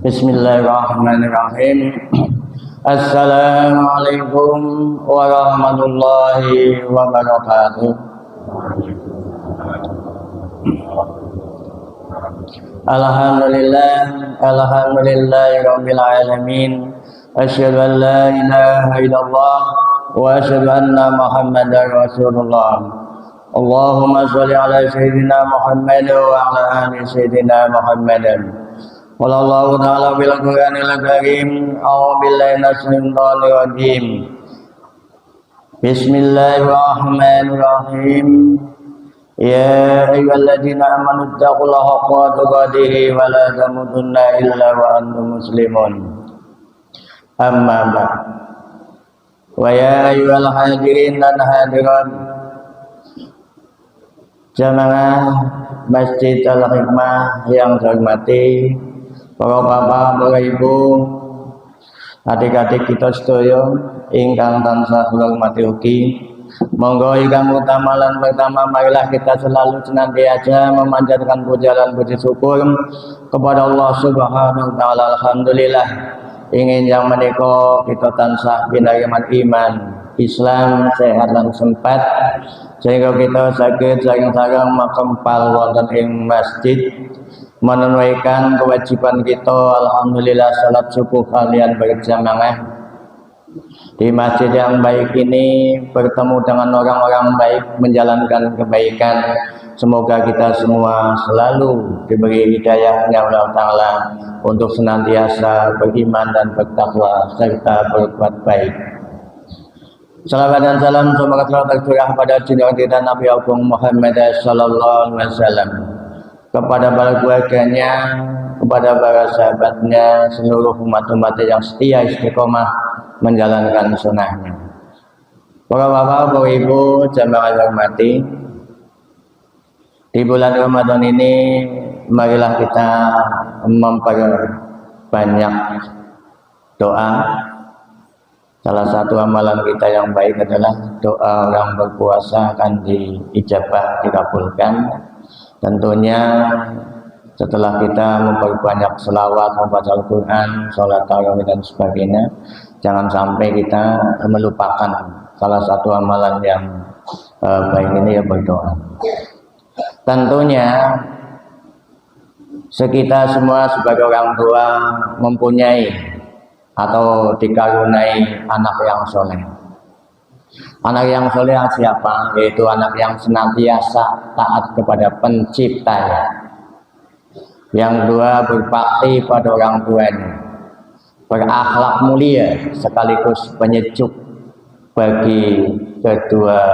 Bismillahirrahmanirrahim. Assalamualaikum warahmatullahi wabarakatuh. Alhamdulillahirabbil alamin. Asyhadu an la ilaha illallah wa asyhadu anna Muhammadar Rasulullah. Allahumma shalli ala sayyidina Muhammad wa ala ali sayyidina Muhammadin. Wallahu ta'ala bil Qur'anil Karim. A'udzu billahi minasyaitonir rajim. Bismillahirrahmanirrahim. Ya ayyuhalladzina amanu taqullaha haqqa tuqatih wa la tamutunna illa wa antum muslimun. Amma ba'd. Wa ya ayyuhal hadirin dan hadirat jamaah Masjid Al-Hikmah yang saya hormati, para bapak, para ibu, adik-adik kita sedaya ingkang tansah kula hormati ugi. Monggo ingkang utama lan pertama, marilah kita selalu senantiasa memanjatkan puja dan puji syukur kepada Allah Subhanahu wa taala. Alhamdulillah, ingin yang menika kita tansah pinaringan iman, Islam sehat dan sempat sehingga kita saged sareng-sareng makempal wonten ing masjid menunaikan kewajiban kita. Alhamdulillah, salat subuh kalian berjamaah di masjid yang baik ini, bertemu dengan orang-orang baik, menjalankan kebaikan. Semoga kita semua selalu diberi hidayahnya Allah Ta'ala untuk senantiasa beriman dan bertakwa serta berbuat baik. Salawat dan salam semoga selalu tercurah pada junjungan kita Nabi Agung Muhammad sallallahu alaihi wasallam, kepada para keluarganya, kepada para sahabatnya, seluruh umat-umat yang setia istiqomah menjalankan sunnahnya. Para bapak, para ibu, jamaah yang hormati, di bulan Ramadan ini marilah kita memperbanyak doa. Salah satu amalan kita yang baik adalah doa orang berpuasa akan diijabah, dikabulkan. Tentunya setelah kita memperbanyak selawat, membaca Al-Quran, sholat tarawih dan sebagainya, jangan sampai kita melupakan salah satu amalan yang baik ini, ya berdoa. Tentunya kita semua sebagai orang tua mempunyai atau dikaruniai anak yang soleh. Anak yang soleh siapa? Yaitu anak yang senantiasa taat kepada penciptanya. Yang dua, berbakti pada orang tuanya, berakhlak mulia sekaligus penyejuk bagi kedua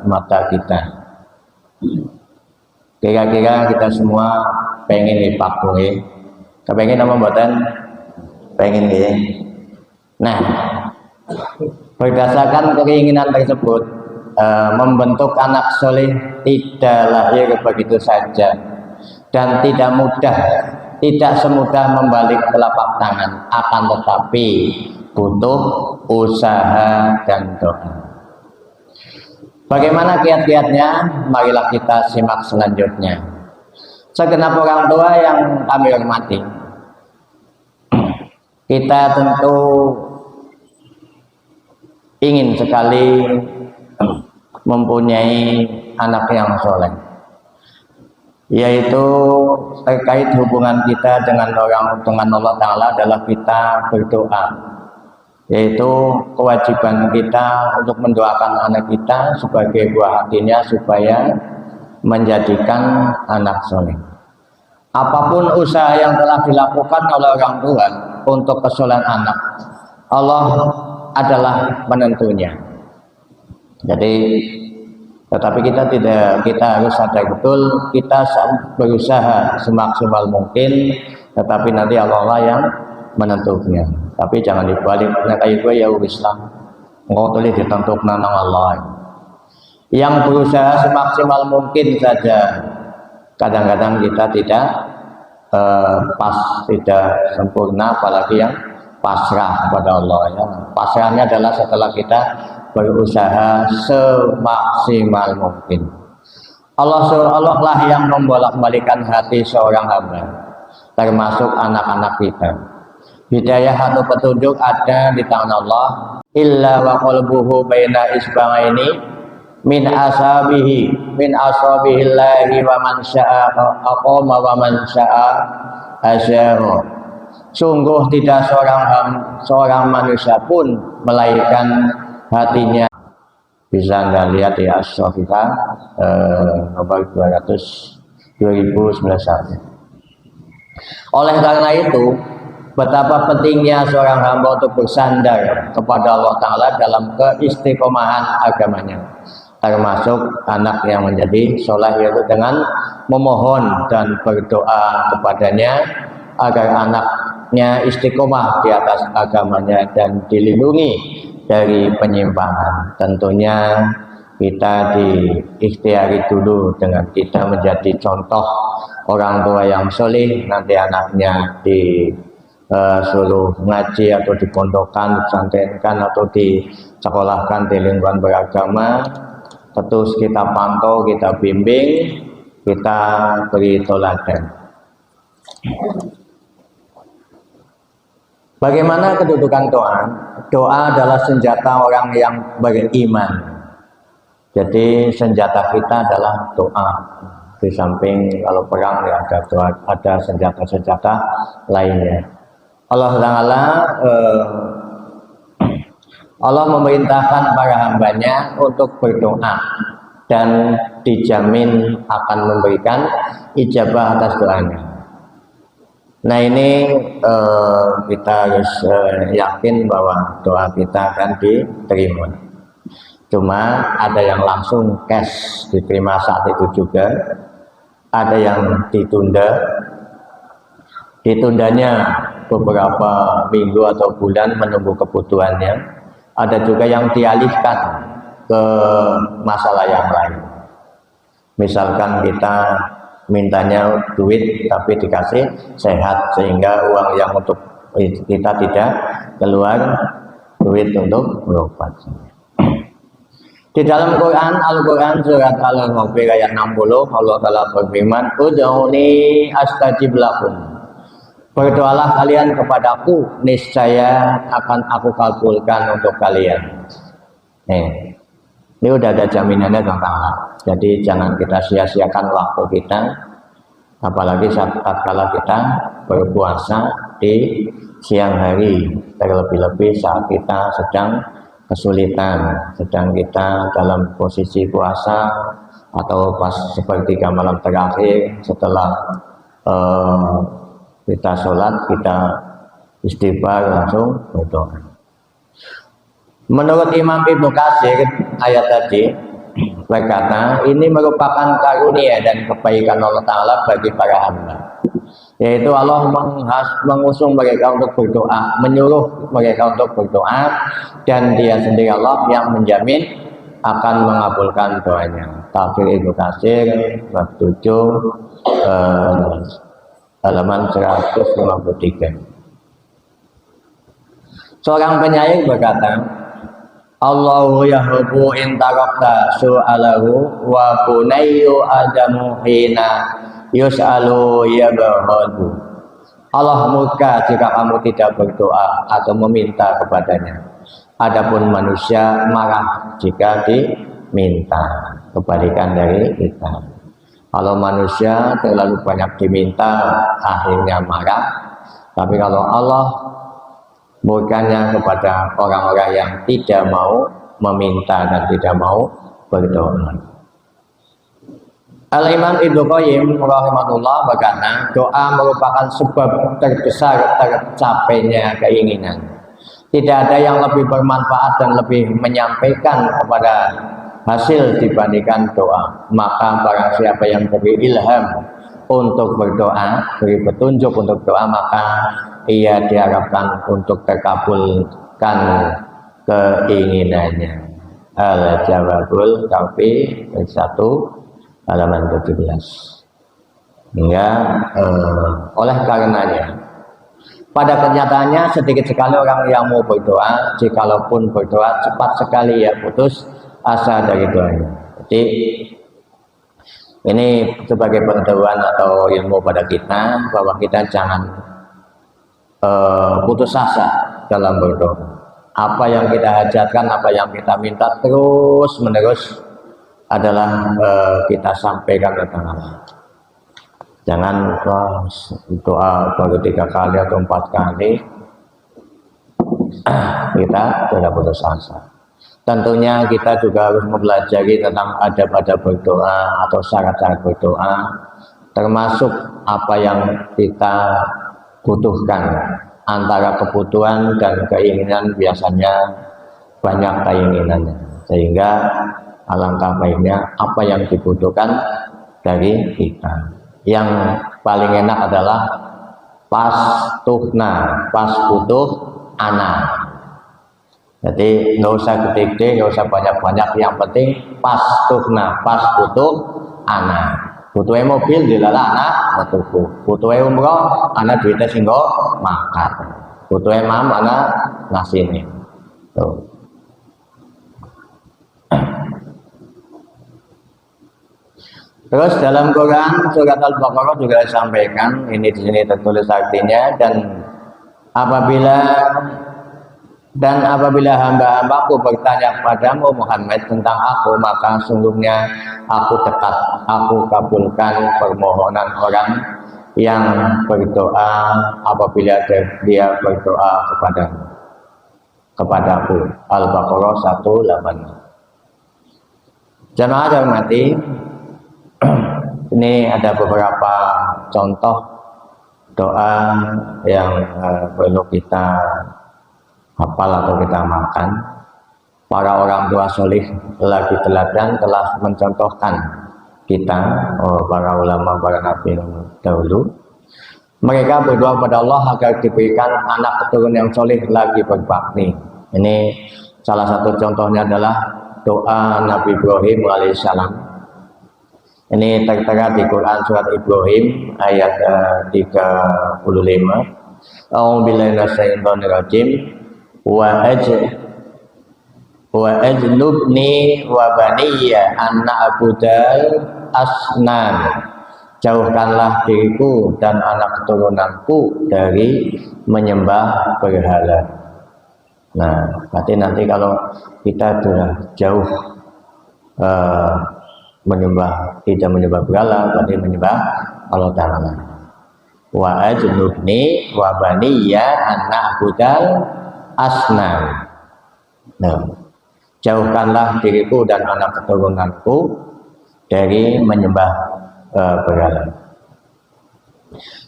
mata kita. Kira-kira kita semua pengen dipakui, kepengen apa mboten? Pengen ya. Nah, berdasarkan keinginan tersebut, membentuk anak soleh tidak lahir begitu saja dan tidak mudah, tidak semudah membalik telapak tangan, akan tetapi butuh usaha dan doa. Bagaimana kiat-kiatnya? Marilah kita simak selanjutnya. Segenap orang tua yang kami hormati, kita tentu ingin sekali mempunyai anak yang soleh, yaitu terkait hubungan kita dengan Allah Ta'ala adalah kita berdoa, yaitu kewajiban kita untuk mendoakan anak kita sebagai buah hatinya supaya menjadikan anak soleh. Apapun usaha yang telah dilakukan oleh orang tua untuk kesolehan anak, Allah adalah penentunya. Jadi, tetapi kita harus sadar betul, kita berusaha semaksimal mungkin, tetapi nanti Allah yang menentunya. Tapi jangan dibalik, nek gue ya Islam, engkau tulis ditentukan nang Allah. Yang berusaha semaksimal mungkin saja, kadang-kadang kita tidak pas, tidak sempurna, apalagi yang pasrah kepada Allah ya. Pasrahnya adalah setelah kita berusaha semaksimal mungkin. Allah lah yang membolak-balikan hati seorang hamba. termasuk anak-anak kita. Hidayah atau petunjuk ada di tangan Allah. Illa wa qalbuhu baina isba'aini min asabihillahi wa man syaa aqama wa man syaa asyara. Sungguh tidak seorang manusia pun melainkan hatinya. Bisa Anda lihat di As-Sofifah nomor 2091. Oleh karena itu, betapa pentingnya seorang hamba untuk bersandar kepada Allah Ta'ala dalam keistiqomahan agamanya, termasuk anak yang menjadi soleh, yaitu dengan memohon dan berdoa kepadanya agar anaknya istiqomah di atas agamanya dan dilindungi dari penyimpangan. Tentunya kita diikhtiari dulu dengan kita menjadi contoh orang tua yang soleh. Nanti anaknya suruh ngaji atau dipondokkan, disantrenkan atau disekolahkan di lingkungan beragama, terus kita pantau, kita bimbing, kita beri teladan. Bagaimana kedudukan doa? Doa adalah senjata orang yang beriman. Jadi senjata kita adalah doa. Di samping kalau perang ya ada doa, ada senjata-senjata lainnya. Allah memerintahkan para hambanya untuk berdoa dan dijamin akan memberikan ijabah atas doanya. Nah ini kita harus yakin bahwa doa kita akan diterima. Cuma ada yang langsung cash diterima saat itu juga, ada yang ditundanya beberapa minggu atau bulan menunggu kebutuhannya, ada juga yang dialihkan ke masalah yang lain. Misalkan kita mintanya duit tapi dikasih sehat, sehingga uang yang untuk kita tidak keluar duit untuk berobat. Di dalam Quran, Al-Quran surat Al-Ghafir ayat 60, Allah Ta'ala berfirman, Ud'uni astajib lakum. Berdoalah kalian kepadaku, niscaya akan aku kabulkan untuk kalian. Ini udah ada jaminannya tentang Allah. Jadi jangan kita sia-siakan waktu kita, apalagi saat kala kita berpuasa di siang hari, terlebih-lebih saat kita sedang kesulitan, sedang kita dalam posisi puasa atau pas sepertiga malam terakhir setelah kita sholat, kita istighfar langsung berdoa. Menurut Imam Ibnu Katsir, ayat tadi berkata ini merupakan karunia dan kebaikan Allah Ta'ala bagi para hamba, yaitu Allah mengusung mereka untuk berdoa, menyuruh mereka untuk berdoa, dan Dia sendiri Allah yang menjamin akan mengabulkan doanya. Tafsir Ibnu Katsir bab 7 halaman 153. Seorang penyair berkata, Allahu yahbu in tarakta su'alahu wa bunayyu adamu hina yus'alu yabradu. Allah murka jika kamu tidak berdoa atau meminta kepadanya. Adapun manusia marah jika diminta. Kebalikan dari kita. Kalau manusia terlalu banyak diminta, akhirnya marah. Tapi kalau Allah murkanya kepada orang-orang yang tidak mau meminta dan tidak mau berdoa. Al-Imam Ibnu Qayyim rahimahullah berkata, doa merupakan sebab terbesar tercapainya keinginan. Tidak ada yang lebih bermanfaat dan lebih menyampaikan kepada hasil dibandingkan doa. Maka barang siapa yang beri ilham untuk berdoa, beri petunjuk untuk doa, maka ia diharapkan untuk terkabulkan keinginannya. Al-Jawabul Kafi 1 halaman 17. Hingga oleh karenanya, pada kenyataannya sedikit sekali orang yang mau berdoa, jikalaupun berdoa cepat sekali ya putus asa dari doanya. Jadi Ini sebagai pengetahuan atau ilmu pada kita bahwa kita jangan putus asa dalam berdoa. Apa yang kita hajatkan, apa yang kita minta terus menerus adalah kita sampaikan ke Allah. Jangan doa baru 3 kali atau 4 kali kita tidak putus asa. Tentunya kita juga harus mempelajari tentang adab-adab berdoa atau syarat-syarat berdoa, termasuk apa yang kita butuhkan. Antara kebutuhan dan keinginan biasanya banyak keinginannya, sehingga alangkah baiknya apa yang dibutuhkan dari kita. Yang paling enak adalah pas butuh anak. Jadi nggak usah gede-gede, nggak usah banyak-banyak, yang penting pas butuh anak. Butuhnya mobil dilala anak metuku, butuhnya umroh anak duitnya singgo makan, butuhnya mam anak nasi ini. Tuh. Terus dalam Quran surat Al-Baqarah juga disampaikan, ini di sini tertulis artinya, dan apabila hamba-hambaku bertanya kepadamu Muhammad tentang aku, maka sungguhnya aku dekat, aku kabulkan permohonan orang yang berdoa apabila dia berdoa kepadaku. Al-Baqarah 186. Jamaah hormati, ini ada beberapa contoh doa yang perlu kita hafal atau kita makan. Para orang tua solih lagi teladan telah mencontohkan kita, para ulama, para nabi dahulu. Mereka berdoa pada Allah agar diberikan anak keturunan yang solih lagi berbakti. Ini salah satu contohnya adalah doa Nabi Ibrahim alaihissalam. Ini tertera di Quran surat Ibrahim ayat 35. A'udzubillahi minasyaitonir rajim. Wa ajlubni wa baniya an na'budal asnam. Jauhkanlah diriku dan anak keturunanku dari menyembah berhala. Nah, berarti nanti kalau kita sudah jauh tidak menyembah berhala, berarti menyembah Allah Ta'ala. Wa ajlubni wa baniya an na'budal asnam. Nah, jauhkanlah diriku dan anak keturunanku dari menyembah berhala.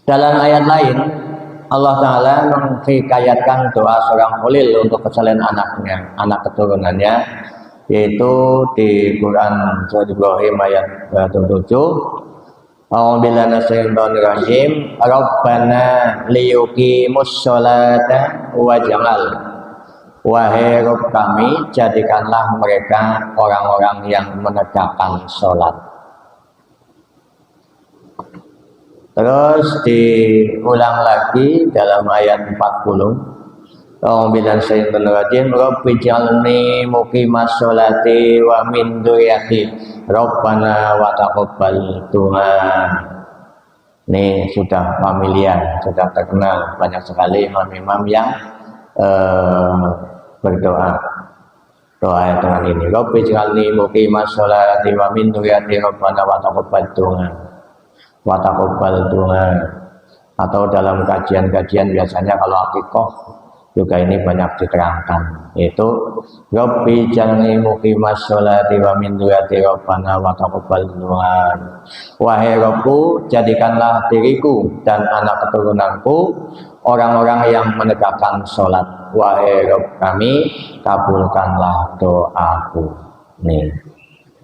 Dalam ayat lain Allah Ta'ala menghikayatkan doa seorang khalil untuk kesalahan anaknya, anak keturunannya, yaitu di Quran surat Ibrahim ayat 7. A'udzubillahi minasyaitonir rajim. Rabbana liyuqimus sholata waj'al. Wahai Rabb kami, jadikanlah mereka orang-orang yang menegakkan sholat. Terus diulang lagi dalam ayat 40. A'udzubillahi minasyaitonir rajim. Rabbi ij'alni muqimas sholati wa min dzurriyyati Rabbana wa taqabbal du'a. Ini sudah familiar, sudah terkenal, banyak sekali imam-imam yang berdoa dengan ini. Rabbi ij'alni muqimas sholati wa min dzurriyyati Rabbana wa taqabbal du'a. Wa taqabbal du'a. Atau dalam kajian-kajian biasanya kalau akikoh juga ini banyak diterangkan, yaitu Rabbi ij'alni muqimas sholati wa min dzurriyyati Rabbana wa taqabbal du'a. Wahai Rabbku, jadikanlah diriku dan anak keturunanku orang-orang yang menegakkan sholat. Wahai Rabb kami, kabulkanlah doaku. Nih,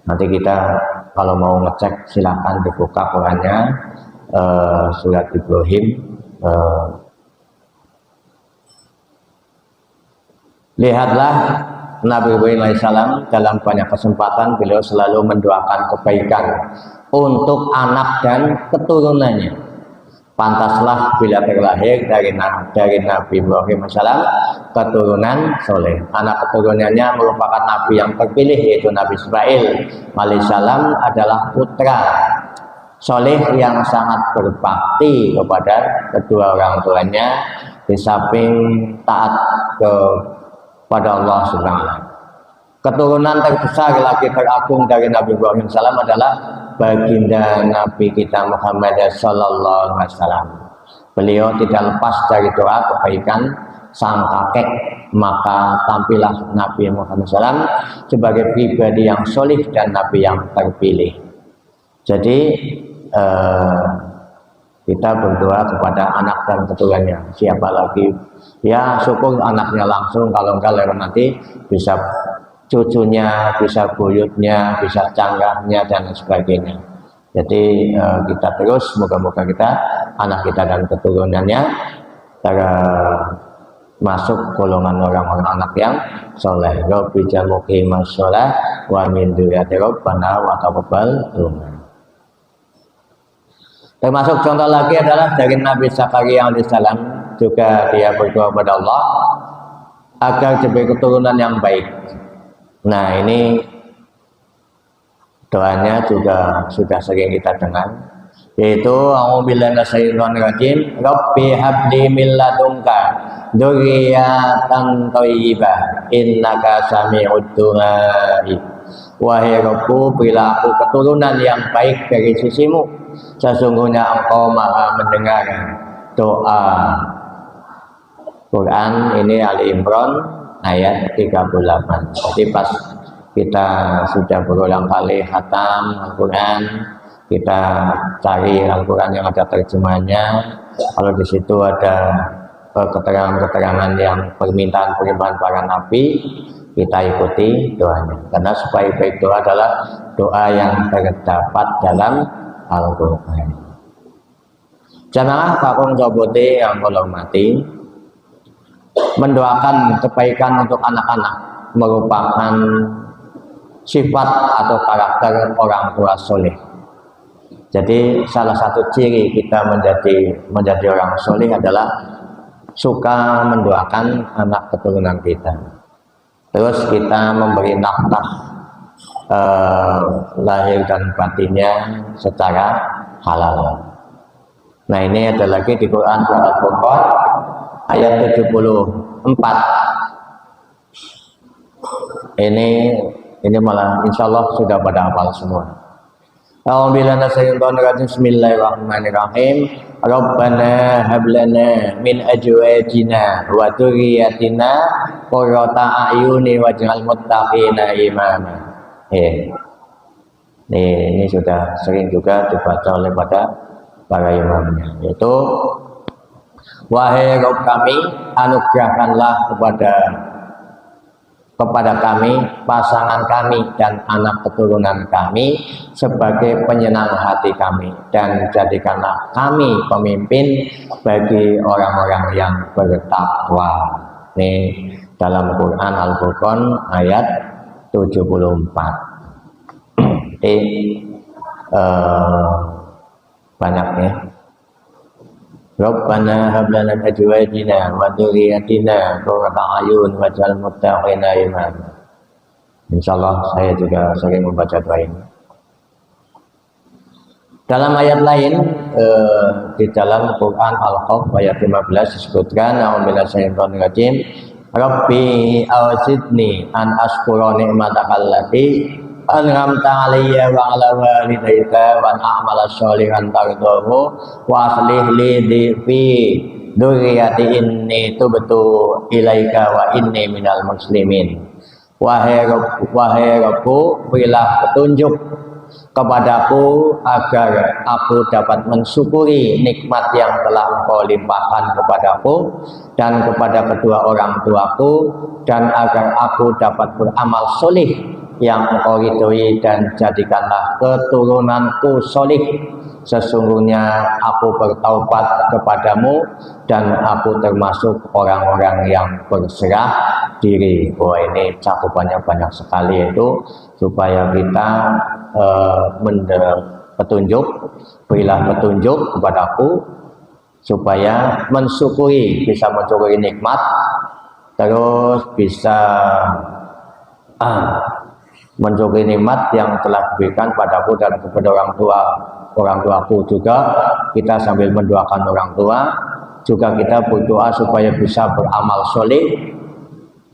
nanti kita kalau mau ngecek silahkan dibuka Qurannya, surat Ibrahim. Lihatlah Nabi Ibrahim alaihissalam dalam banyak kesempatan beliau selalu mendoakan kebaikan untuk anak dan keturunannya. Pantaslah bila terlahir dari Nabi Ibrahim alaihissalam keturunan soleh. Anak keturunannya merupakan nabi yang terpilih, yaitu Nabi Ismail alaihissalam adalah putra soleh yang sangat berbakti kepada kedua orang tuanya, di samping taat kepada Allah Subhanahu. Keturunan terbesar lagi teragung dari Nabi Ibrahim salam adalah baginda Nabi kita Muhammad sallallahu alaihi wasallam. Beliau tidak lepas dari doa kebaikan sang kakek, maka tampillah Nabi Muhammad SAW sebagai pribadi yang solih dan Nabi yang terpilih. Jadi kita berdoa kepada anak dan keturunannya. Siapa lagi? Ya syukur anaknya langsung, kalau enggak lewat nanti bisa cucunya, bisa buyutnya, bisa canggahnya dan sebagainya. Jadi kita terus, moga-moga kita, anak kita dan keturunannya masuk golongan orang-orang anak yang soleh. Rabbi jamuki masolah wa min dzurriyyati rabbana wa taqabbal du'a. Termasuk contoh lagi adalah dari Nabi Zakaria alaihissalam, juga dia berdoa kepada Allah agar diberi keturunan yang baik. Nah ini doanya juga sudah sering kita dengar, yaitu a'udzubillahi minasyaitonir rajim, Rabbi habli min ladunka dzurriyyatan thayyibah innaka sami'ud du'ai. Wahai Rabbku, berilah aku keturunan yang baik dari sisimu, sesungguhnya engkau maha mendengar doa. Quran ini Ali Imran ayat 38. Jadi pas kita sudah berulang kali khatam Al-Quran, kita cari Al-Quran yang ada terjemahnya. Kalau di situ ada keterangan-keterangan yang permintaan para nabi, kita ikuti doanya. Karena sebaik-baik doa adalah doa yang terdapat dalam Al-Quran. Jamaah kakung sobote yang kula hormati, mendoakan kebaikan untuk anak-anak merupakan sifat atau karakter orang tua soleh. Jadi salah satu ciri kita menjadi orang soleh adalah suka mendoakan anak keturunan kita. Terus kita memberi nafkah lahir dan batinnya secara halal. Nah ini ada lagi di Quran surat Al-Baqarah ayat 74. Ini malah insya Allah sudah pada hafal semua. Bismillahirrahmanirrahim. Rabbana hablana min azwajina wa dzurriyyatina qurrata a'yuni waj'al muttaqina imama. Ini sudah sering juga dibaca oleh para imamnya, yaitu wahai Rabb kami, anugerahkanlah kepada kami, pasangan kami dan anak keturunan kami sebagai penyenang hati kami, dan jadikanlah kami pemimpin bagi orang-orang yang bertakwa. Ini dalam Quran Al-Furqan ayat 74. Jadi banyak ya. Rabbana hab lana min azwajina wa dzurriyyatina qurrata a'yun waj'al muttaqina imama. Insyaallah saya juga sering membaca doa ini. Dalam ayat lain di dalam Quran Al-Qaf ayat 15 disebutkan a'udzubillahi minasyaitonir rajim, Rabbi awzidni an ashkura ni'mataka allati an'amta 'alayya wa 'ala walidayya wa a'mala sholihan tardahu wa aslih li fi dzurriyyati inni tubtu ilaika wa inni minal muslimin. Wahai Rabbku, berilah petunjuk kepadaku agar aku dapat mensyukuri nikmat yang telah Engkau limpahkan kepadaku dan kepada kedua orang tuaku, dan agar aku dapat beramal solih yang Engkau ridhoi, dan jadikanlah keturunanku solih. Sesungguhnya aku bertaubat kepadamu dan aku termasuk orang-orang yang berserah diri. Wah, ini cakupannya banyak sekali, yaitu supaya kita petunjuk, berilah petunjuk kepadaku supaya bisa mensyukuri nikmat, terus bisa mensyukuri nikmat yang telah diberikan padaku dan kepada orang tuaku juga kita sambil mendoakan orang tua, juga kita berdoa supaya bisa beramal soleh,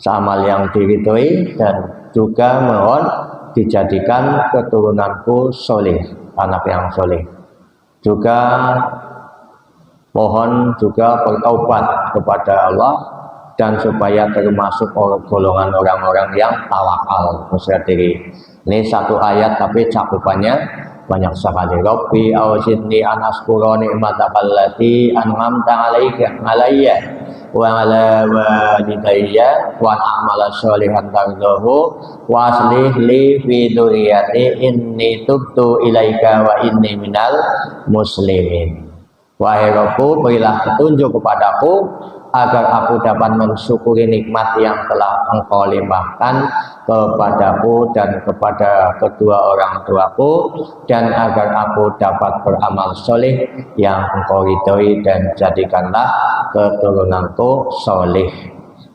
amal yang diridhoi, dan juga mohon dijadikan keturunanku soleh, anak yang soleh. Juga mohon juga bertaubat kepada Allah dan supaya termasuk golongan orang-orang yang tawakal percaya diri. Ini satu ayat tapi cakupannya banyak sekali. Rabbi ausidni an askura ni'mataka allati an'amta alayya wa ala walidayya wa a'mala sholihan tardahu wa aslih li fi dzurriyyati inni tubtu ilaika wa inni minal muslimin. Wahai Rabbu, berilah petunjuk kepadaku agar aku dapat mensyukuri nikmat yang telah Engkau limpahkan kepadaku dan kepada kedua orang tuaku, dan agar aku dapat beramal soleh yang Engkau ridhoi, dan jadikanlah keturunanku soleh.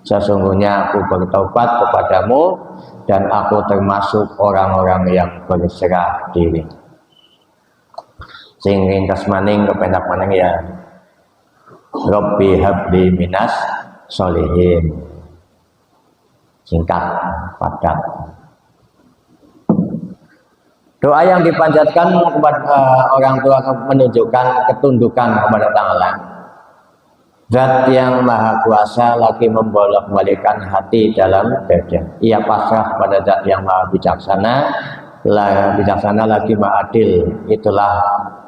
Sesungguhnya aku bertobat kepadamu dan aku termasuk orang-orang yang berserah diri. Sing ringkas maning kependak maning ya Rabbi habli minas solihin. Singkat, padat. Doa yang dipanjatkan kepada orang tua menunjukkan ketundukan kepada Ta'ala. Zat yang maha kuasa lagi membolak-balikkan hati dalam dada. Ia pasrah pada zat yang maha bijaksana, lagi maha adil. Itulah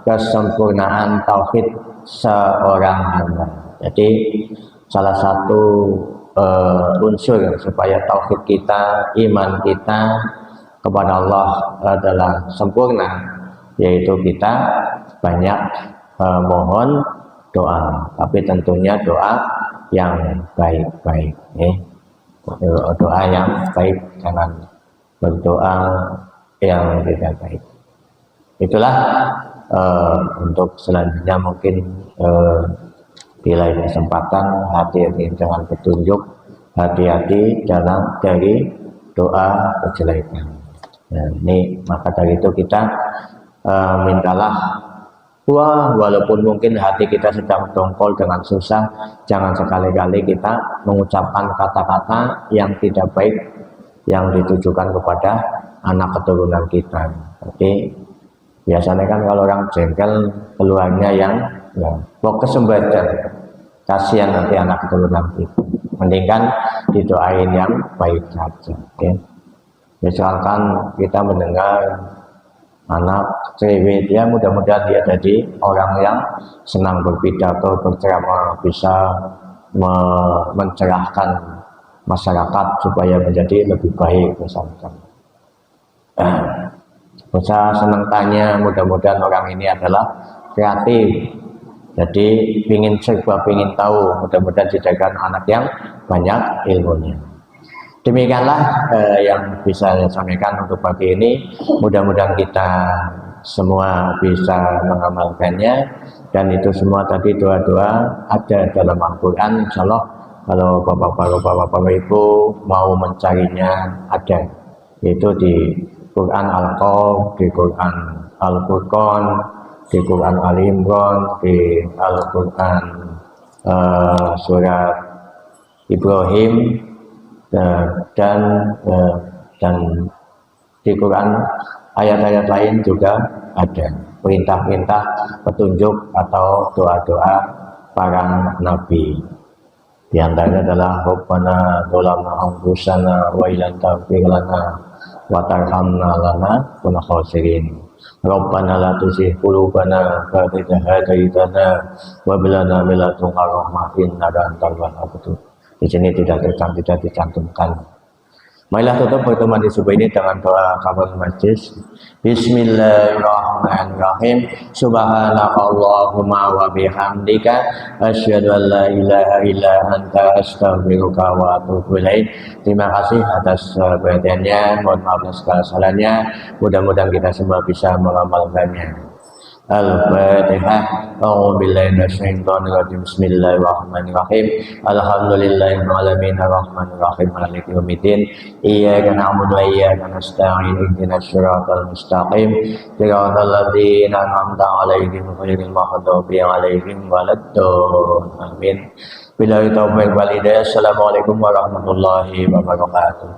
kesempurnaan tauhid seorang hamba. Jadi salah satu unsur supaya tauhid kita, iman kita kepada Allah adalah sempurna, yaitu kita banyak mohon doa, tapi tentunya doa yang baik-baik, doa yang baik, jangan berdoa yang tidak baik. Itulah untuk selanjutnya mungkin di lain kesempatan hati-hati dengan petunjuk, hati-hati dari doa kejelekan. Nah, ini maka dari itu kita mintalah walaupun mungkin hati kita sedang dongkol dengan susah, jangan sekali-kali kita mengucapkan kata-kata yang tidak baik yang ditujukan kepada anak keturunan kita. Jadi biasanya kan kalau orang jengkel keluarnya yang mau kesempatan, kasihan nanti anak keturunan kita. Mendingan didoain yang baik saja. Misalkan kita mendengar anak cewek, dia mudah-mudahan dia jadi orang yang senang berpidato, berceramah, bisa mencerahkan masyarakat supaya menjadi lebih baik misalkan. Saya senang tanya, mudah-mudahan orang ini adalah kreatif, jadi ingin serba, ingin tahu, mudah-mudahan dijadikan anak yang banyak ilmunya. Demikianlah yang bisa saya sampaikan untuk pagi ini. Mudah-mudahan kita semua bisa mengamalkannya, dan itu semua tadi doa-doa ada dalam Al-Quran. Insyaallah kalau bapak-bapak ibu mau mencarinya ada, yaitu di Quran Al-Qaf, di Quran Al-Furqan, di Quran Al-Imran, di Al-Quran surat Ibrahim, dan di Quran ayat-ayat lain juga ada perintah-perintah, petunjuk atau doa-doa para nabi. Di antaranya adalah Rabbana dzalamna anfusana wa illam taghfir lana wa tarhamna lana kunna khasirin. Rabbana la tuzigh qulubana ba'da idh hadaitana wa hab lana min ladunka rahmah innaka antal wahhab. Di sini tidak dicantumkan. Marilah tutup pertemuan di subuh ini dengan doa kafaratul majlis. Bismillahirrahmanirrahim. Subhanakallahumma wa bihamdika asyhadu an la ilaha illa anta astaghfiruka wa atubu ilaik. Terima kasih atas perhatiannya. Mohon maaf segala salahnya. Mudah-mudahan kita semua bisa mengamalkannya. Al-Fatihah. A'udzu billahi minasyaitonir rajim. Bismillahirrahmanirrahim. Alhamdulillahirabbil alamin arrahmanir rahim maliki yaumiddin. Iyyaka na'budu wa iyyaka nasta'in. Ihdinas siratal mustaqim. Siratal ladzina an'amta 'alaihim ghairil maghdubi 'alaihim waladdallin. Amin. Billahi taufiq wal hidayah. Assalamualaikum warahmatullahi wabarakatuh.